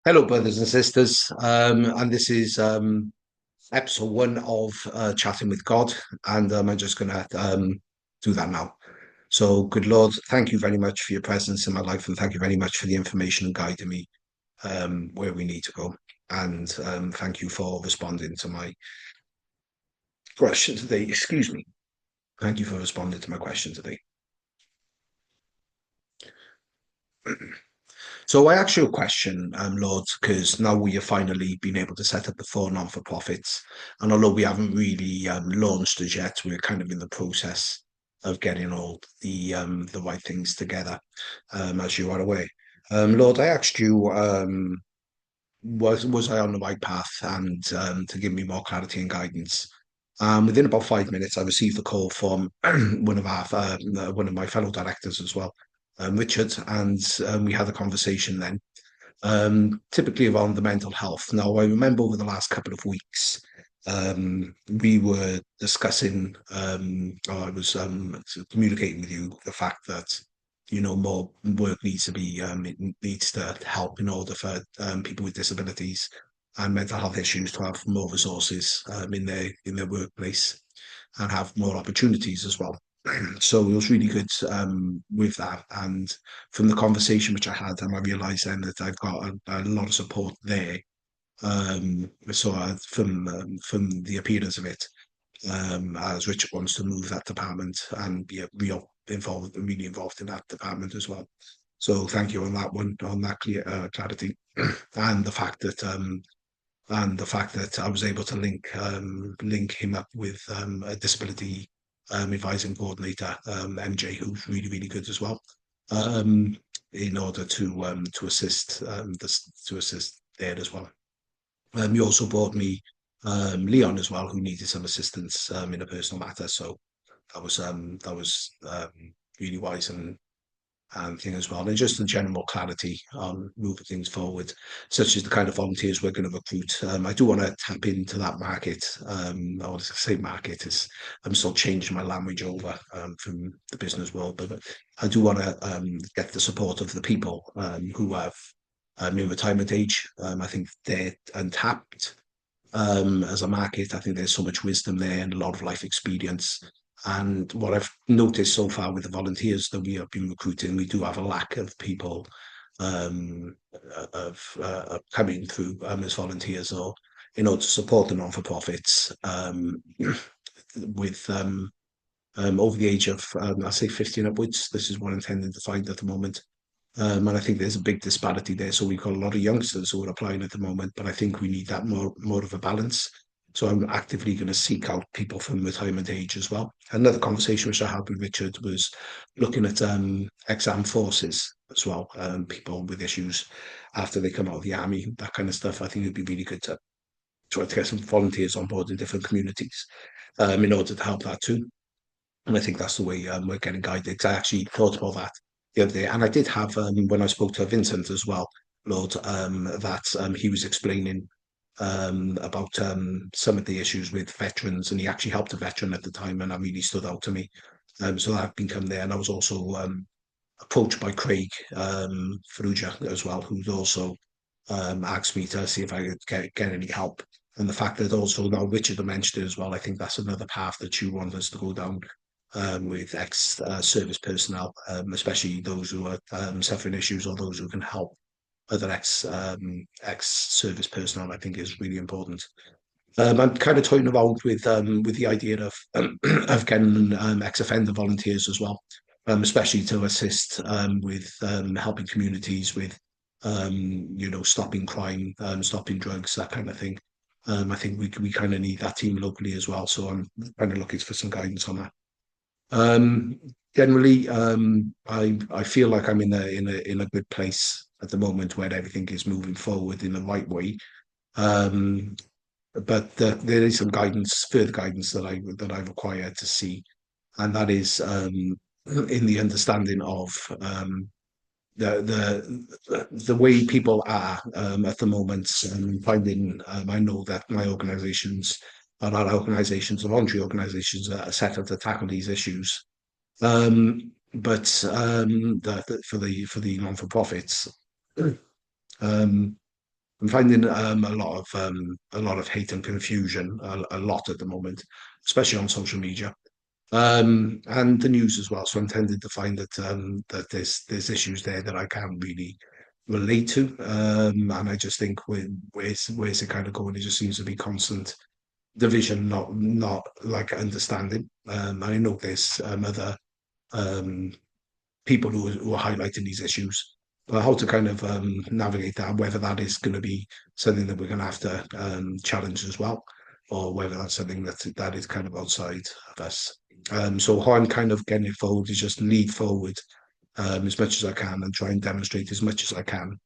Hello, brothers and sisters. And this is episode one of Chatting with God. And I'm just going to do that now. So, good Lord, thank you very much for your presence in my life. And thank you very much for the information and guiding me where we need to go. And thank you for responding to my question today. Excuse me. Thank you for responding to my question today. So I asked you a question, Lord, because now we have finally been able to set up the four non-for-profits, and although we haven't really launched as yet, we're kind of in the process of getting all the right things together, as you are aware. Lord, I asked you, was I on the right path, and to give me more clarity and guidance. Within about 5 minutes, I received a call from one of my fellow directors as well, Richard, and we had a conversation then typically around the mental health. Now, I remember over the last couple of weeks, we were discussing, or I was communicating with you the fact that, more work needs to be, it needs to help in order for people with disabilities and mental health issues to have more resources in their workplace and have more opportunities as well. So it was really good with that. And from the conversation which I had, I realised then that I've got a lot of support there. From the appearance of it, as Richard wants to move that department and be really involved in that department as well. So thank you on that one, on that clear clarity, and the fact that I was able to link him up with a disability advising coordinator, MJ, who's really really good as well, um, in order to assist to assist there as well. You also brought me Leon as well, who needed some assistance in a personal matter. So that was really wise and thing as well, and just the general clarity on moving things forward, such as the kind of volunteers we're going to recruit. I do want to tap into that market. I want to say market is I'm still changing my language over from the business world, but I do want to get the support of the people who have in retirement age. I think they're untapped as a market. I think there's so much wisdom there and a lot of life experience. And what I've noticed so far with the volunteers that we have been recruiting, we do have a lack of people coming through as volunteers or to support the non-for-profits with over the age of I say 15 upwards. This is what I'm intending to find at the moment. And I think there's a big disparity there. So we've got a lot of youngsters who are applying at the moment, but I think we need that more of a balance. So I'm actively going to seek out people from retirement age as well. Another conversation which I had with Richard was looking at exam forces as well, people with issues after they come out of the army, that kind of stuff. I think it'd be really good to try to get some volunteers on board in different communities in order to help that too. And I think that's the way we're getting guided. 'Cause I actually thought about that the other day, and I did have when I spoke to Vincent as well, Lord, that he was explaining about some of the issues with veterans, and he actually helped a veteran at the time, and that really stood out to me. So that been come there, and I was also approached by Craig Ferrugia as well, who's also asked me to see if I could get any help. And the fact that also now Richard mentioned it as well, I think that's another path that you want us to go down with ex-service personnel, especially those who are suffering issues or those who can help other ex-service personnel. I think is really important. I'm kind of toying around with the idea of of getting ex-offender volunteers as well, especially to assist with helping communities with stopping crime, stopping drugs, that kind of thing. I think we kind of need that team locally as well. So I'm kind of looking for some guidance on that. Um, Generally, I feel like I'm in a good place at the moment where everything is moving forward in the right way. Um, but there is some guidance, further guidance that I require to see, and that is in the understanding of the way people are at the moment. Finding I know that my organisations and our organisations, the voluntary organisations, are set up to tackle these issues. But for the non-for-profits, um, I'm finding a lot of hate and confusion a lot at the moment, especially on social media. And the news as well. So I'm tending to find that that there's issues there that I can't really relate to, and I just think where's it kind of going? It just seems to be constant division, not like understanding. I know there's other um, people who are highlighting these issues. How to kind of navigate that, whether that is going to be something that we're going to have to challenge as well, or whether that's something that is kind of outside of us. So how I'm kind of getting it forward is just lead forward as much as I can and try and demonstrate as much as I can,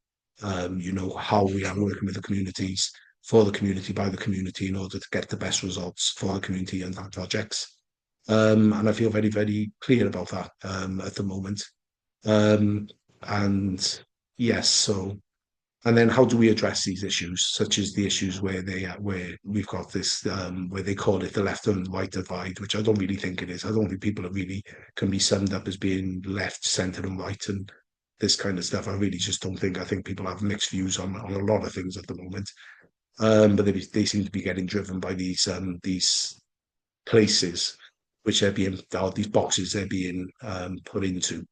how we are working with the communities, for the community, by the community, in order to get the best results for the community and our projects. And I feel very, very clear about that at the moment. Um, and yes, so and then how do we address these issues, such as the issues where we've got this where they call it the left and right divide, which I don't really think it is. I don't think people are really can be summed up as being left, centre, and right, and this kind of stuff. I really just don't think. I think people have mixed views on a lot of things at the moment, but they seem to be getting driven by these places which they're being, or these boxes they're being put into,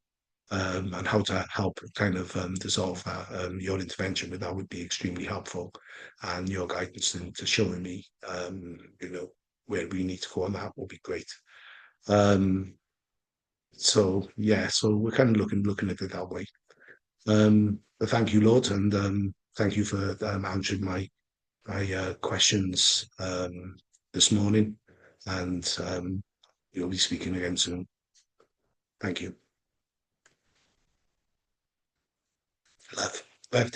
and how to help kind of dissolve that. Your intervention with that would be extremely helpful, and your guidance into showing me, where we need to go on that will be great. Um, so yeah, so we're kind of looking at it that way. But thank you, Lord, and thank you for answering my questions this morning, and you'll be speaking again soon. Thank you. Love, birthday.